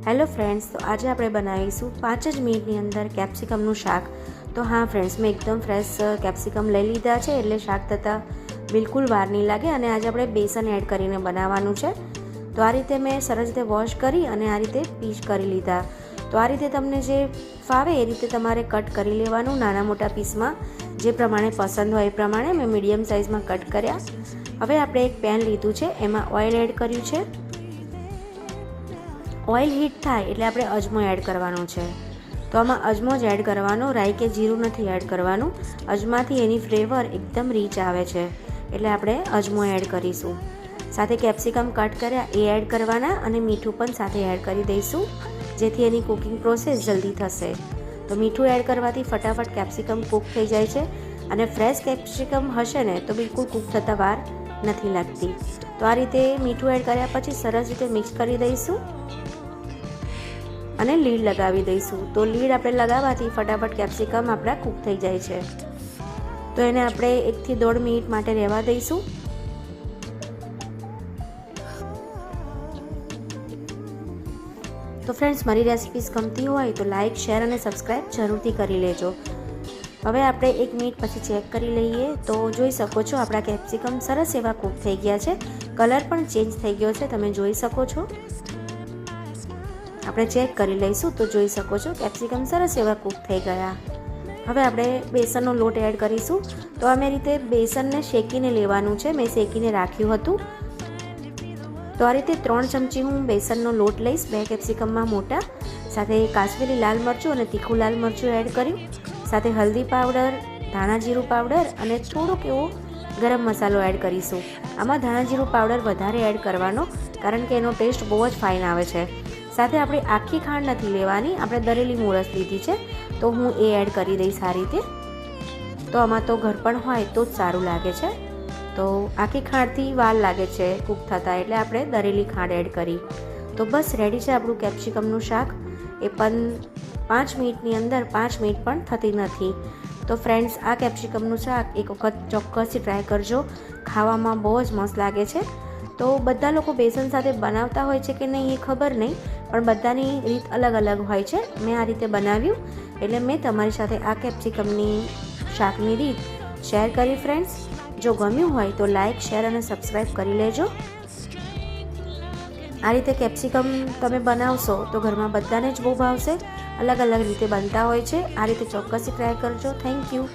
Hello friends, તો આજે આપણે બનાવીશું 5 જ મિનિટની અંદર કેપ્સિકમનું શાક। તો હા ફ્રેન્ડ્સ, મેં એકદમ ફ્રેશ કેપ્સિકમ લઈ લીધા છે એટલે શાક થતાં બિલકુલ વાર નહીં લાગે। અને આજે આપણે બેસન એડ કરીને બનાવવાનું છે। તો આ રીતે મેં સરસ રીતે વોશ કરી અને આ રીતે પીસ કરી લીધા। તો આ રીતે તમને જે ફાવે એ રીતે તમારે કટ કરી લેવાનું નાના મોટા પીસમાં, જે પ્રમાણે પસંદ હોય એ પ્રમાણે। મેં મીડિયમ સાઇઝમાં કટ કર્યા। હવે આપણે એક પેન લીધું છે, એમાં ઓઇલ એડ કર્યું છે। ઓઇલ હીટ થાય એટલે આપણે અજમો એડ કરવાનો છે। તો આમાં અજમો જ એડ કરવાનો, રાઈ કે જીરું નથી એડ કરવાનું। અજમાથી એની ફ્લેવર એકદમ રીચ આવે છે એટલે આપણે અજમો એડ કરીશું। સાથે કેપ્સિકમ કટ કર્યા એ એડ કરવાના અને મીઠું પણ સાથે એડ કરી દઈશું, જેથી એની કુકિંગ પ્રોસેસ જલ્દી થશે। તો મીઠું એડ કરવાથી ફટાફટ કેપ્સિકમ કૂક થઈ જાય છે અને ફ્રેશ કેપ્સિકમ હશે ને તો બિલકુલ કૂક થતાં વાર નથી લાગતી। તો આ રીતે મીઠું એડ કર્યા પછી સરસ રીતે મિક્સ કરી દઈશું અને લીડ લગાવી દઈશું। તો લીડ આપણે લગાવવાથી ફટાફટ કેપ્સિકમ આપણા કૂક થઈ જાય છે। તો એને આપણે 1 થી 1.5 મિનિટ માટે રહેવા દઈશું। તો ફ્રેન્ડ્સ, મારી રેસિપીઝ ગમતી હોય તો લાઇક, શેર અને સબસ્ક્રાઈબ જરૂરથી કરી લેજો। હવે આપણે 1 મિનિટ પછી ચેક કરી લઈએ તો જોઈ શકો છો આપણા કેપ્સિકમ સરસ એવા કૂક થઈ ગયા છે। કલર પણ ચેન્જ થઈ ગયો છે, તમે જોઈ શકો છો। આપણે ચેક કરી લઈશું તો જોઈ શકો છો કેપ્સિકમ સરસ એવા કૂક થઈ ગયા। હવે આપણે બેસનનો લોટ એડ કરીશું। તો આ રીતે બેસનને શેકીને લેવાનું છે, મેં શેકીને રાખ્યું હતું। તો આ રીતે 3 ચમચી હું બેસનનો લોટ લઈશ, 2 કેપ્સિકમમાં મોટા। સાથે કાશ્મીરી લાલ મરચું અને તીખું લાલ મરચું એડ કર્યું। સાથે હલ્દી પાવડર, ધાણા જીરું પાવડર અને થોડોક એવો ગરમ મસાલો એડ કરીશું। આમાં ધાણા જીરું પાવડર વધારે એડ કરવાનો, કારણ કે એનો ટેસ્ટ બહુ જ ફાઇન આવે છે। સાથે આપણે આખી ખાંડ નથી લેવાની, આપણે દરેલી મોરસ લીધી છે તો હું એ એડ કરી દઈશ આ રીતે। તો આમાં તો ઘરપણ હોય તો જ સારું લાગે છે। તો આખી ખાંડથી વાર લાગે છે કૂક થતાં, એટલે આપણે દરેલી ખાંડ એડ કરી। તો બસ રેડી છે આપણું કેપ્સિકમનું શાક। એ પણ 5 મિનિટની અંદર 5 મિનિટ પણ થતી નથી। તો ફ્રેન્ડ્સ, આ કેપ્સિકમનું શાક એક વખત ચોક્કસથી ટ્રાય કરજો, ખાવામાં બહુ જ મસ્ત લાગે છે। તો બધા લોકો બેસન સાથે બનાવતા હોય છે કે નહીં એ ખબર નહીં, પણ બધાની રીત અલગ અલગ હોય છે। મેં આ રીતે બનાવ્યું એટલે મેં તમારી સાથે આ કેપ્સિકમની શાકની રીત શેર કરી। ફ્રેન્ડ્સ, જો ગમ્યું હોય તો લાઇક, શેર અને સબસ્ક્રાઈબ કરી લેજો। આ રીતે કેપ્સિકમ તમે બનાવશો તો ઘરમાં બધાને જ બહુ ભાવશે। અલગ અલગ રીતે બનતા હોય છે, આ રીતે ચોક્કસથી ટ્રાય કરજો। Thank you.